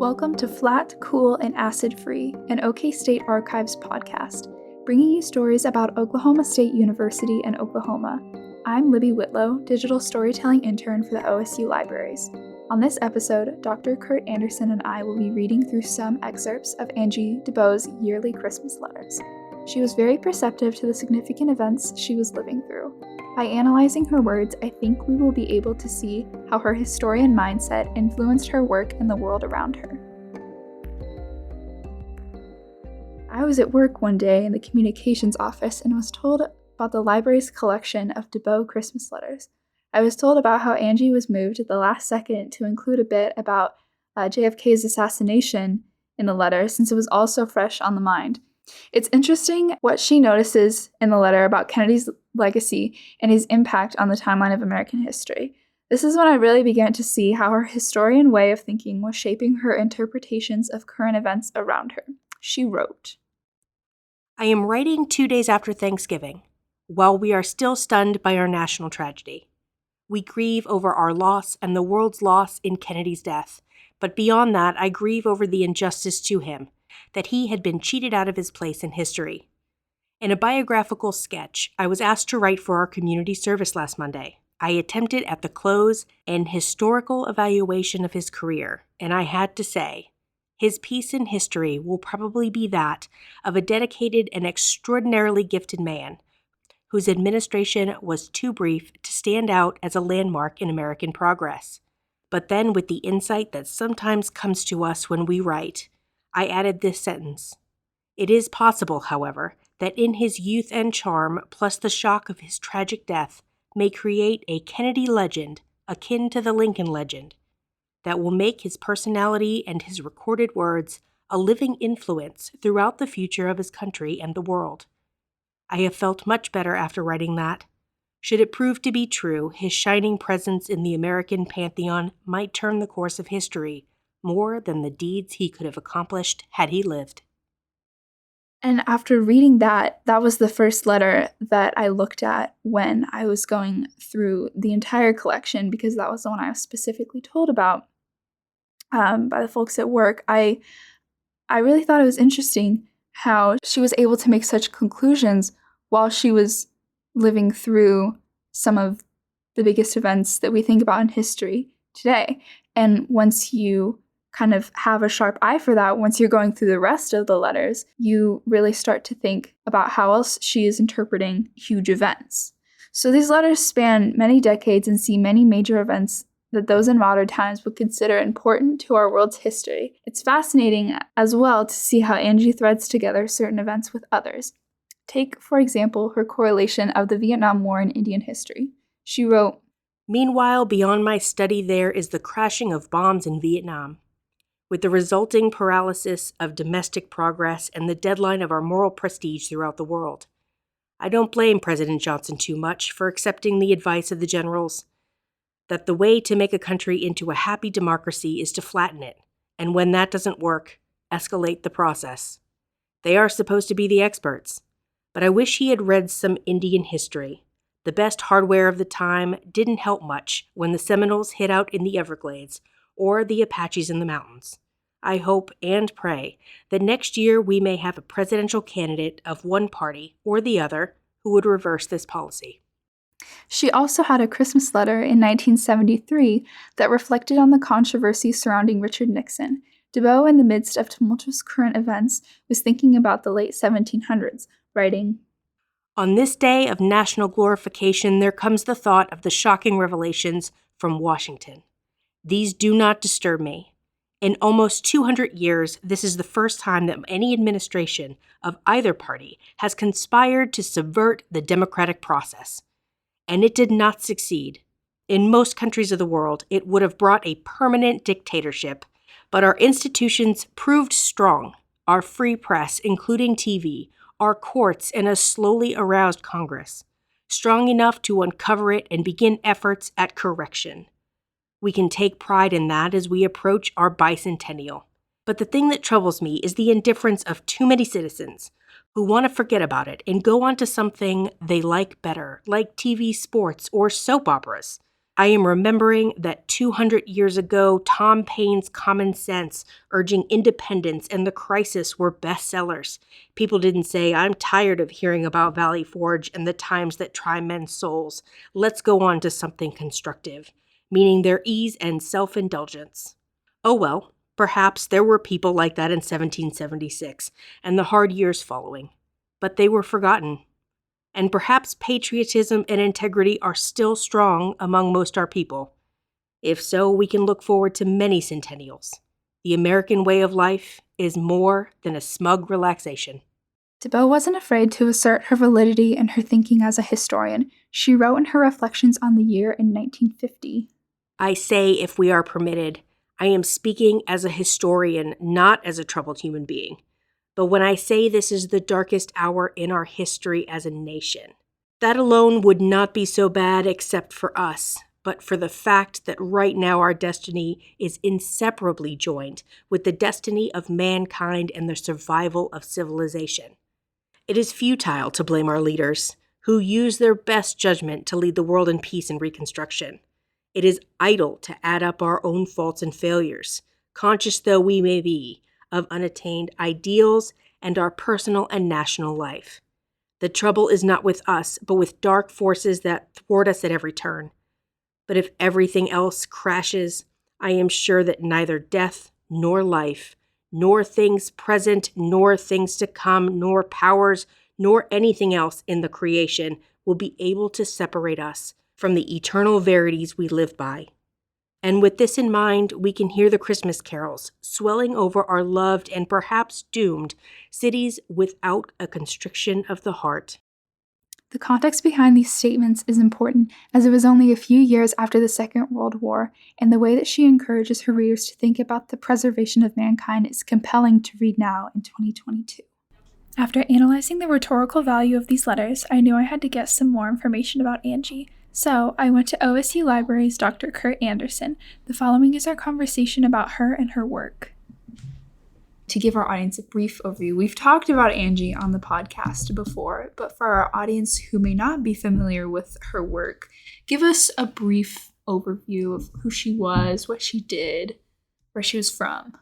Welcome to Flat, Cool, and Acid Free, an OK State Archives podcast, bringing you stories about Oklahoma State University and Oklahoma. I'm Libby Whitlow, digital storytelling intern for the OSU Libraries. On this episode, Dr. Kurt Anderson and I will be reading through some excerpts of Angie Debo's yearly Christmas letters. She was very perceptive to the significant events she was living through. By analyzing her words, I think we will be able to see how her historian mindset influenced her work and the world around her. I was at work one day in the communications office and was told about the library's collection of Debo Christmas letters. I was told about how Angie was moved at the last second to include a bit about JFK's assassination in the letter since it was also fresh on the mind. It's interesting what she notices in the letter about Kennedy's legacy and his impact on the timeline of American history. This is when I really began to see how her historian way of thinking was shaping her interpretations of current events around her. She wrote, I am writing 2 days after Thanksgiving, while we are still stunned by our national tragedy. We grieve over our loss and the world's loss in Kennedy's death, but beyond that, I grieve over the injustice to him, that he had been cheated out of his place in history. In a biographical sketch I was asked to write for our community service last Monday, I attempted at the close an historical evaluation of his career, and I had to say, his piece in history will probably be that of a dedicated and extraordinarily gifted man, whose administration was too brief to stand out as a landmark in American progress. But then with the insight that sometimes comes to us when we write, I added this sentence. It is possible, however, that in his youth and charm, plus the shock of his tragic death, may create a Kennedy legend akin to the Lincoln legend that will make his personality and his recorded words a living influence throughout the future of his country and the world. I have felt much better after writing that. Should it prove to be true, his shining presence in the American pantheon might turn the course of history more than the deeds he could have accomplished had he lived. And after reading that was the first letter that I looked at when I was going through the entire collection, because that was the one I was specifically told about by the folks at work. I really thought it was interesting how she was able to make such conclusions while she was living through some of the biggest events that we think about in history today. And once you kind of have a sharp eye for that, once you're going through the rest of the letters, you really start to think about how else she is interpreting huge events. So these letters span many decades and see many major events that those in modern times would consider important to our world's history. It's fascinating as well to see how Angie threads together certain events with others. Take, for example, her correlation of the Vietnam War and Indian history. She wrote, Meanwhile, beyond my study there is the crashing of bombs in Vietnam, with the resulting paralysis of domestic progress and the deadline of our moral prestige throughout the world. I don't blame President Johnson too much for accepting the advice of the generals that the way to make a country into a happy democracy is to flatten it, and when that doesn't work, escalate the process. They are supposed to be the experts, but I wish he had read some Indian history. The best hardware of the time didn't help much when the Seminoles hid out in the Everglades or the Apaches in the mountains. I hope and pray that next year we may have a presidential candidate of one party or the other who would reverse this policy. She also had a Christmas letter in 1973 that reflected on the controversy surrounding Richard Nixon. Debo, in the midst of tumultuous current events, was thinking about the late 1700s, writing, On this day of national glorification, there comes the thought of the shocking revelations from Washington. These do not disturb me. In almost 200 years, this is the first time that any administration of either party has conspired to subvert the democratic process. And it did not succeed. In most countries of the world, it would have brought a permanent dictatorship, but our institutions proved strong. Our free press, including TV, our courts, and a slowly aroused Congress, strong enough to uncover it and begin efforts at correction. We can take pride in that as we approach our bicentennial. But the thing that troubles me is the indifference of too many citizens who want to forget about it and go on to something they like better, like TV, sports, or soap operas. I am remembering that 200 years ago, Tom Paine's Common Sense, urging independence, and The Crisis were bestsellers. People didn't say, I'm tired of hearing about Valley Forge and the times that try men's souls. Let's go on to something constructive, meaning their ease and self-indulgence. Oh well, perhaps there were people like that in 1776 and the hard years following, but they were forgotten. And perhaps patriotism and integrity are still strong among most our people. If so, we can look forward to many centennials. The American way of life is more than a smug relaxation. Debo wasn't afraid to assert her validity and her thinking as a historian. She wrote in her reflections on the year in 1950. I say, if we are permitted, I am speaking as a historian, not as a troubled human being. But when I say this is the darkest hour in our history as a nation, that alone would not be so bad except for us, but for the fact that right now our destiny is inseparably joined with the destiny of mankind and the survival of civilization. It is futile to blame our leaders, who use their best judgment to lead the world in peace and reconstruction. It is idle to add up our own faults and failures, conscious though we may be of unattained ideals and our personal and national life. The trouble is not with us, but with dark forces that thwart us at every turn. But if everything else crashes, I am sure that neither death nor life, nor things present, nor things to come, nor powers, nor anything else in the creation will be able to separate us from the eternal verities we live by. And with this in mind, we can hear the Christmas carols swelling over our loved and perhaps doomed cities without a constriction of the heart. The context behind these statements is important, as it was only a few years after the Second World War, and the way that she encourages her readers to think about the preservation of mankind is compelling to read now in 2022. After analyzing the rhetorical value of these letters, I knew I had to get some more information about Angie. So I went to OSU Library's Dr. Kurt Anderson. The following is our conversation about her and her work. To give our audience a brief overview, we've talked about Angie on the podcast before, but for our audience who may not be familiar with her work, give us a brief overview of who she was, what she did, where she was from.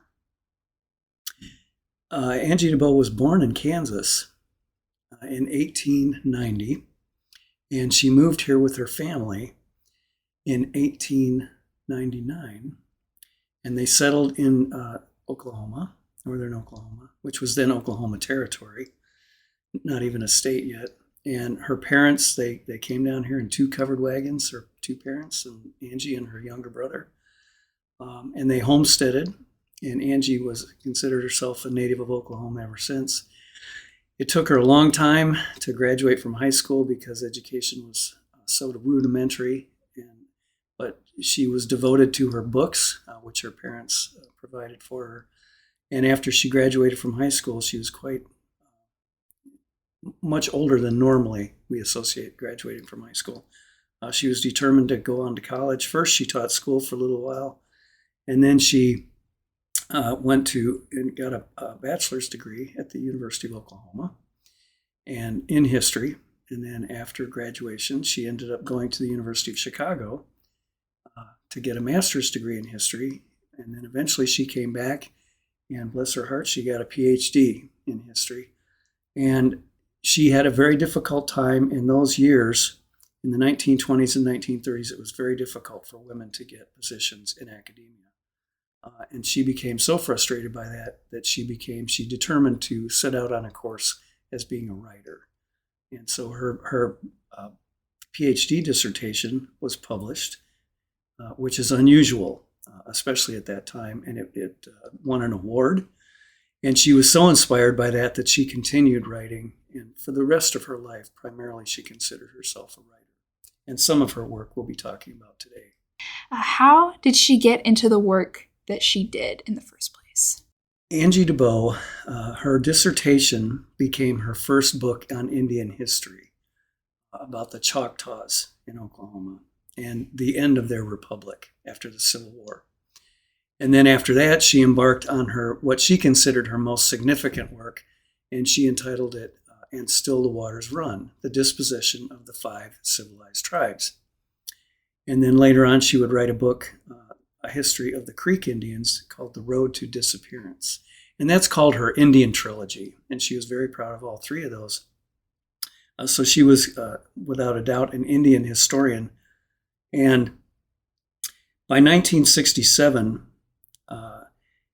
Angie Debo was born in Kansas in 1890, and she moved here with her family in 1899, and they settled in Oklahoma, northern Oklahoma, which was then Oklahoma Territory, not even a state yet. And her parents, they came down here in 2 covered wagons, her 2 parents, and Angie and her younger brother, and they homesteaded. And Angie was considered herself a native of Oklahoma ever since. It took her a long time to graduate from high school because education was so rudimentary, but she was devoted to her books, which her parents provided for her. And after she graduated from high school, she was quite much older than normally we associate graduating from high school. She was determined to go on to college. First, she taught school for a little while, and then she went to and got a bachelor's degree at the University of Oklahoma and in history. And then after graduation, she ended up going to the University of Chicago to get a master's degree in history. And then eventually she came back, and bless her heart, she got a PhD in history. And she had a very difficult time in those years. In the 1920s and 1930s, it was very difficult for women to get positions in academia. And she became so frustrated by that she determined to set out on a course as being a writer. And so her PhD dissertation was published, which is unusual, especially at that time, and it won an award. And she was so inspired by that she continued writing, and for the rest of her life, primarily she considered herself a writer. And some of her work we'll be talking about today. How did she get into the work that she did in the first place? Angie Debo, her dissertation became her first book on Indian history about the Choctaws in Oklahoma and the end of their republic after the Civil War. And then after that, she embarked on what she considered her most significant work, and she entitled it, And Still the Waters Run, the Disposition of the 5 Civilized Tribes. And then later on, she would write a book, a history of the Creek Indians called The Road to Disappearance. And that's called her Indian trilogy. And she was very proud of all three of those. So she was, without a doubt, an Indian historian. And by 1967,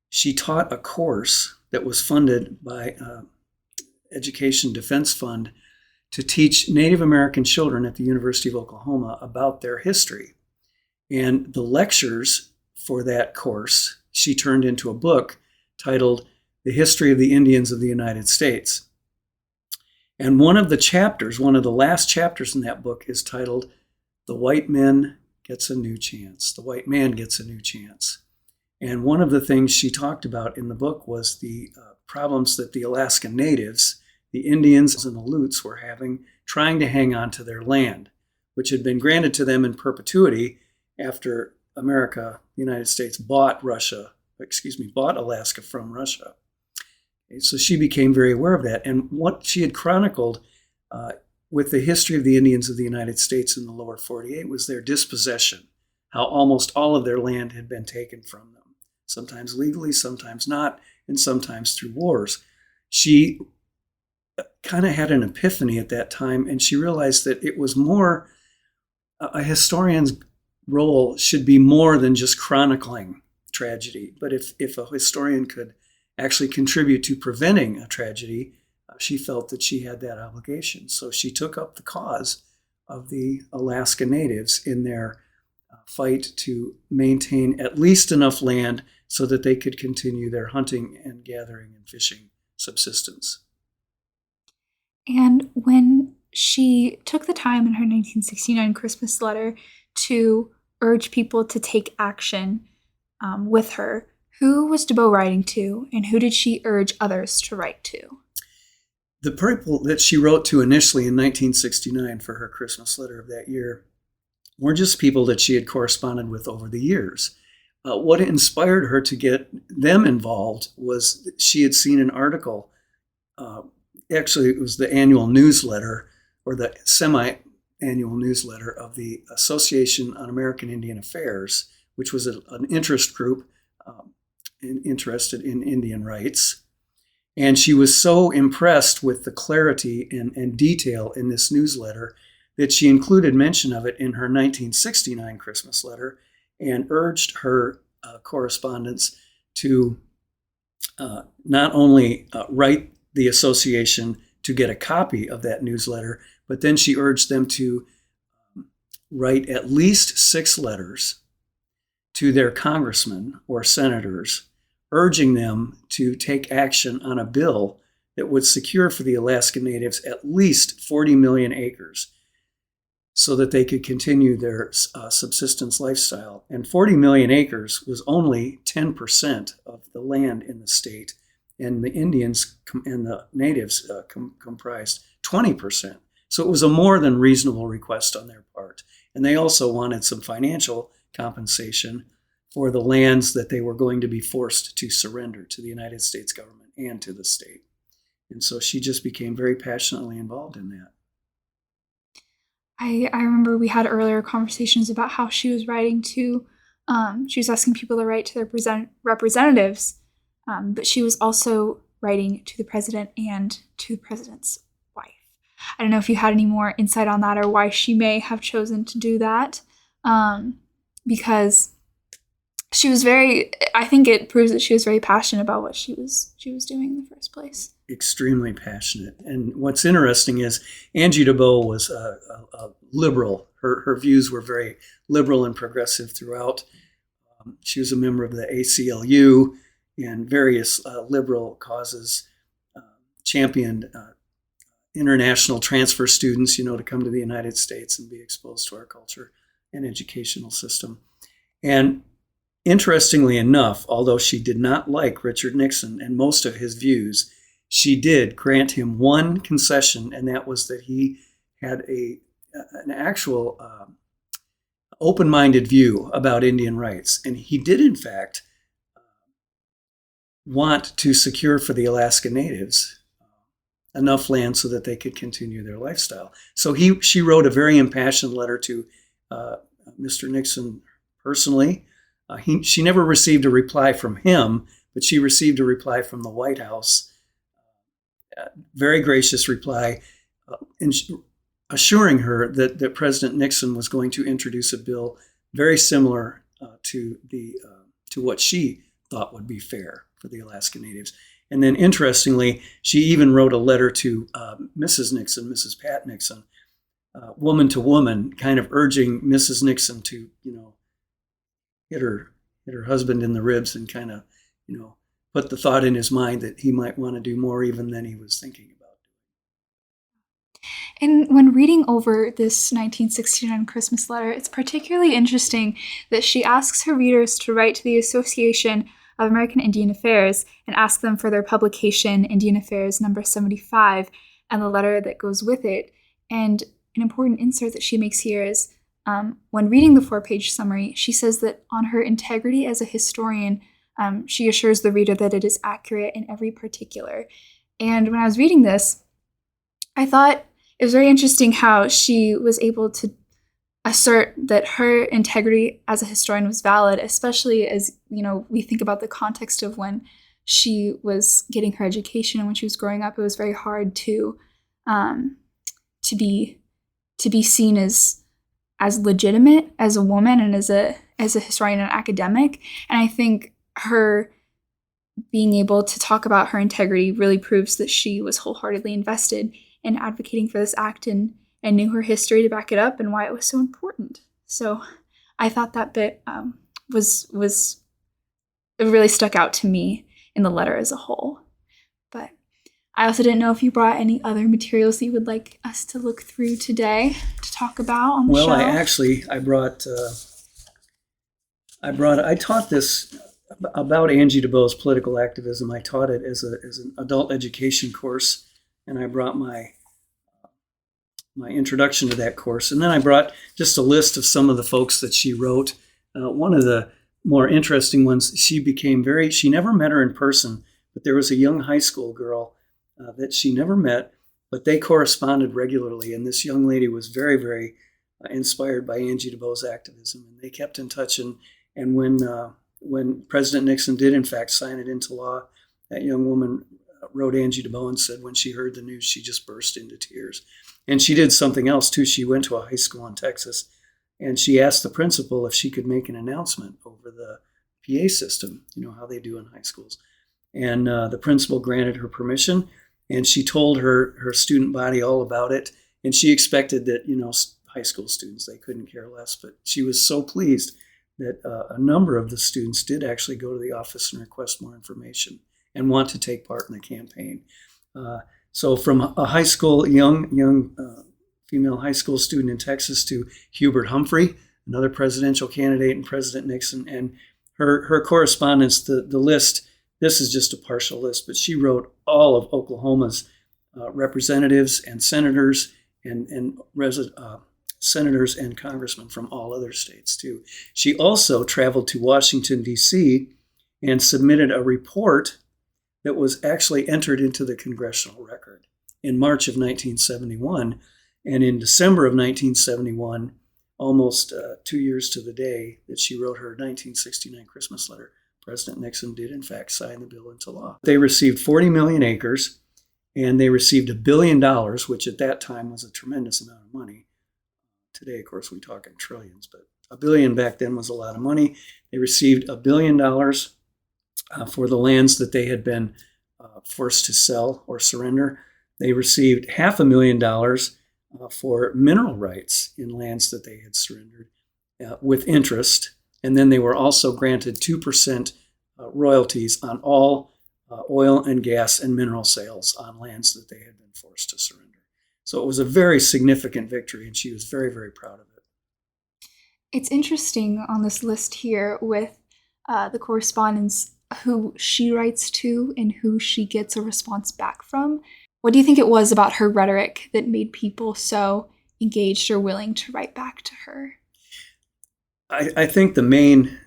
she taught a course that was funded by Education Defense Fund to teach Native American children at the University of Oklahoma about their history. And the lectures for that course, she turned into a book titled The History of the Indians of the United States. And one of the last chapters in that book is titled The White Man Gets a New Chance. The White Man Gets a New Chance. And one of the things she talked about in the book was the problems that the Alaskan natives, the Indians and the Aleutians, were having trying to hang on to their land, which had been granted to them in perpetuity after America, the United States, bought Alaska from Russia. So she became very aware of that. And what she had chronicled with the history of the Indians of the United States in the lower 48 was their dispossession, how almost all of their land had been taken from them, sometimes legally, sometimes not, and sometimes through wars. She kind of had an epiphany at that time, and she realized that it was more, a historian's role should be more than just chronicling tragedy. But if a historian could actually contribute to preventing a tragedy, she felt that she had that obligation. So she took up the cause of the Alaska Natives in their fight to maintain at least enough land so that they could continue their hunting and gathering and fishing subsistence. And when she took the time in her 1969 Christmas letter to urge people to take action with her, who was Debo writing to, and who did she urge others to write to? The people that she wrote to initially in 1969 for her Christmas letter of that year were just people that she had corresponded with over the years. What inspired her to get them involved was that she had seen an article. Actually, it was the annual newsletter, or the semi-annual newsletter of the Association on American Indian Affairs, which was an interest group interested in Indian rights. And she was so impressed with the clarity and detail in this newsletter that she included mention of it in her 1969 Christmas letter and urged her correspondents to not only write the association to get a copy of that newsletter, but then she urged them to write at least 6 letters to their congressmen or senators, urging them to take action on a bill that would secure for the Alaskan Natives at least 40 million acres so that they could continue their subsistence lifestyle. And 40 million acres was only 10% of the land in the state, and the Indians and the natives comprised 20%. So it was a more than reasonable request on their part. And they also wanted some financial compensation for the lands that they were going to be forced to surrender to the United States government and to the state. And so she just became very passionately involved in that. I remember we had earlier conversations about how she was writing to, she was asking people to write to their representatives, but she was also writing to the president and to the president's wife. I don't know if you had any more insight on that or why she may have chosen to do that, because she was I think it proves that she was very passionate about what she was doing in the first place. Extremely passionate. And what's interesting is Angie Debo was a liberal. Her views were very liberal and progressive throughout. She was a member of the ACLU and various liberal causes, championed international transfer students, to come to the United States and be exposed to our culture and educational system. And interestingly enough, although she did not like Richard Nixon and most of his views, she did grant him one concession, and that was that he had an actual open-minded view about Indian rights. And he did, in fact, want to secure for the Alaska Natives enough land so that they could continue their lifestyle. So she wrote a very impassioned letter to Mr. Nixon personally. She never received a reply from him, but she received a reply from the White House, very gracious reply, assuring her that President Nixon was going to introduce a bill very similar to what she thought would be fair for the Alaska Natives. And then, interestingly, she even wrote a letter to Mrs. Nixon, Mrs. Pat Nixon, woman to woman, kind of urging Mrs. Nixon to, hit her husband in the ribs and kind of, put the thought in his mind that he might want to do more even than he was thinking about. And when reading over this 1969 Christmas letter, it's particularly interesting that she asks her readers to write to the Association of American Indian Affairs and ask them for their publication, Indian Affairs number 75, and the letter that goes with it. And an important insert that she makes here is, when reading the 4-page summary, she says that on her integrity as a historian, she assures the reader that it is accurate in every particular. And when I was reading this, I thought it was very interesting how she was able to assert that her integrity as a historian was valid, especially as, we think about the context of when she was getting her education and when she was growing up. It was very hard to be seen as legitimate as a woman and as a historian and academic. And I think her being able to talk about her integrity really proves that she was wholeheartedly invested in advocating for this act and knew her history to back it up and why it was so important. So I thought that bit was it really stuck out to me in the letter as a whole. But I also didn't know if you brought any other materials that you would like us to look through today to talk about on the show. Well, I taught this about Angie Debo's political activism. I taught it as an adult education course, and I brought my introduction to that course. And then I brought just a list of some of the folks that she wrote. One of the more interesting ones, she never met her in person, but there was a young high school girl that she never met, but they corresponded regularly. And this young lady was very, very inspired by Angie Debo's activism. And they kept in touch. And when President Nixon did, in fact, sign it into law, that young woman wrote Angie Debo and said when she heard the news, she just burst into tears. And she did something else, too. She went to a high school in Texas, and she asked the principal if she could make an announcement over the PA system, how they do in high schools. And the principal granted her permission, and she told her student body all about it. And she expected that, high school students, they couldn't care less. But she was so pleased that a number of the students did actually go to the office and request more information and want to take part in the campaign. So from a high school, young female high school student in Texas to Hubert Humphrey, another presidential candidate, and President Nixon, and her correspondence, the list, this is just a partial list, but she wrote all of Oklahoma's representatives and senators and senators and congressmen from all other states too. She also traveled to Washington, D.C. and submitted a report that was actually entered into the congressional record in March of 1971. And in December of 1971, almost 2 years to the day that she wrote her 1969 Christmas letter, President Nixon did, in fact, sign the bill into law. They received 40 million acres, and they received $1 billion, which at that time was a tremendous amount of money. Today, of course, we talk in trillions, but $1 billion back then was a lot of money. They received $1 billion for the lands that they had been forced to sell or surrender. They received $500,000 for mineral rights in lands that they had surrendered with interest. And then they were also granted 2% royalties on all oil and gas and mineral sales on lands that they had been forced to surrender. So it was a very significant victory, and she was very, very proud of it. It's interesting on this list here with the correspondence, who she writes to and who she gets a response back from. What do you think it was about her rhetoric that made people so engaged or willing to write back to her? I think the main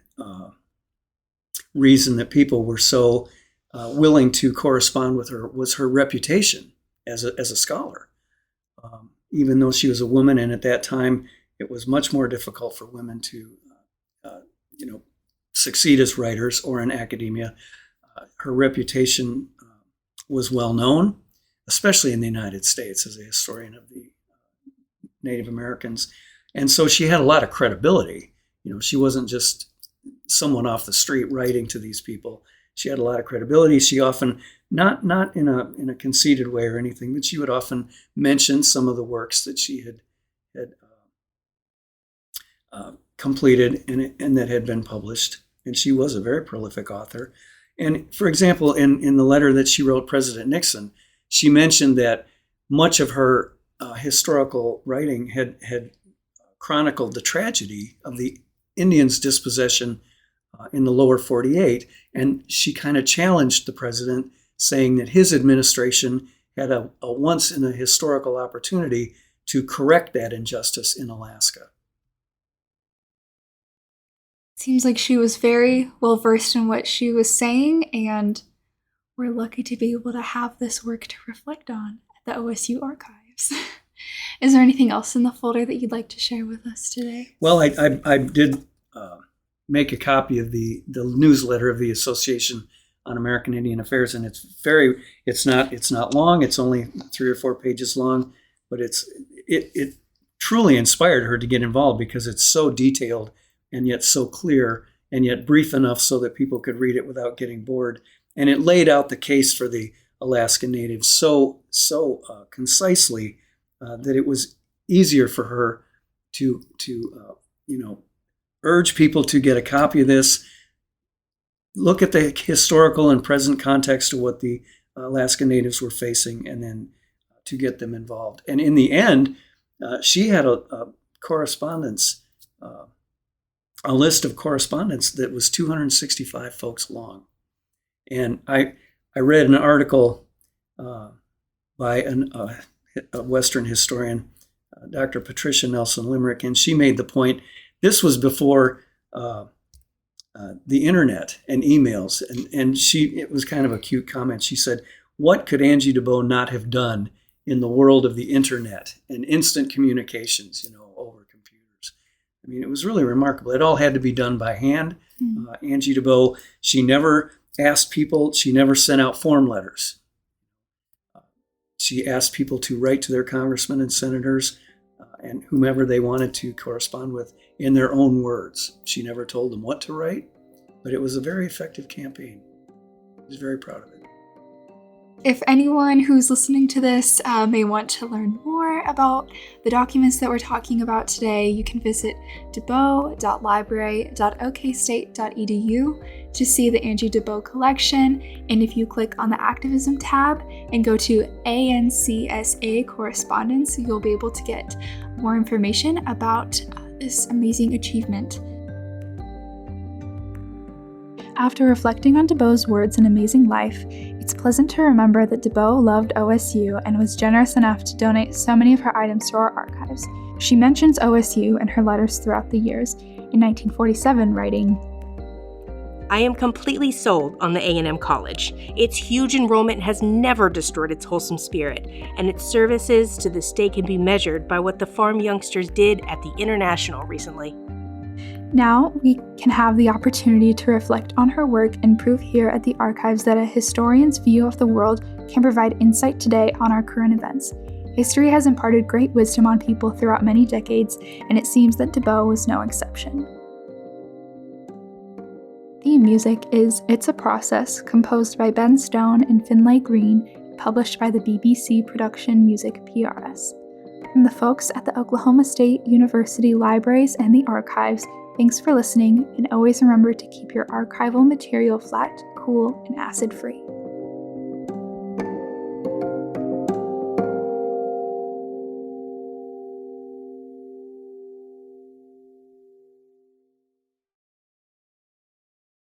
reason that people were so willing to correspond with her was her reputation as a scholar. Even though she was a woman, and at that time, it was much more difficult for women to, succeed as writers or in academia. Her reputation was well known, especially in the United States, as a historian of the Native Americans. And so she had a lot of credibility. She wasn't just someone off the street writing to these people. She had a lot of credibility. She often, not in a conceited way or anything, but she would often mention some of the works that she had completed and that had been published. And she was a very prolific author. And for example, in the letter that she wrote President Nixon, she mentioned that much of her historical writing had chronicled the tragedy of the Indians' dispossession in the lower 48. And she kind of challenged the president, saying that his administration had a once in a historical opportunity to correct that injustice in Alaska. Seems like she was very well versed in what she was saying, and we're lucky to be able to have this work to reflect on at the OSU archives. Is there anything else in the folder that you'd like to share with us today? Well, I did make a copy of the newsletter of the Association on American Indian Affairs, and it's not long. It's only 3 or 4 pages long, but it truly inspired her to get involved because it's so detailed and yet so clear and yet brief enough so that people could read it without getting bored. And it laid out the case for the Alaskan Natives so concisely that it was easier for her to urge people to get a copy of this, look at the historical and present context of what the Alaskan Natives were facing, and then to get them involved. And in the end, she had a correspondence, a list of correspondence that was 265 folks long. And I read an article by a Western historian, Dr. Patricia Nelson Limerick, and she made the point, this was before the internet and emails, and it was kind of a cute comment. She said, what could Angie Debo not have done in the world of the internet and instant communications, over computers? I mean, it was really remarkable. It all had to be done by hand. Angie Debo, she never asked people, she never sent out form letters. She asked people to write to their congressmen and senators and whomever they wanted to correspond with in their own words. She never told them what to write, but it was a very effective campaign. I was very proud of it. If anyone who's listening to this may want to learn more about the documents that we're talking about today, you can visit debo.library.okstate.edu to see the Angie Debo collection. And if you click on the activism tab and go to ANCSA correspondence, you'll be able to get more information about this amazing achievement. After reflecting on Debo's words and amazing life, it's pleasant to remember that Debo loved OSU and was generous enough to donate so many of her items to our archives. She mentions OSU in her letters throughout the years, in 1947 writing, I am completely sold on the A&M College. Its huge enrollment has never destroyed its wholesome spirit, and its services to the state can be measured by what the farm youngsters did at the International recently. Now we can have the opportunity to reflect on her work and prove here at the archives that a historian's view of the world can provide insight today on our current events. History has imparted great wisdom on people throughout many decades, and it seems that Debo was no exception. Theme music is It's a Process, composed by Ben Stone and Finlay Green, published by the BBC Production Music PRS. From the folks at the Oklahoma State University Libraries and the Archives, thanks for listening, and always remember to keep your archival material flat, cool, and acid-free.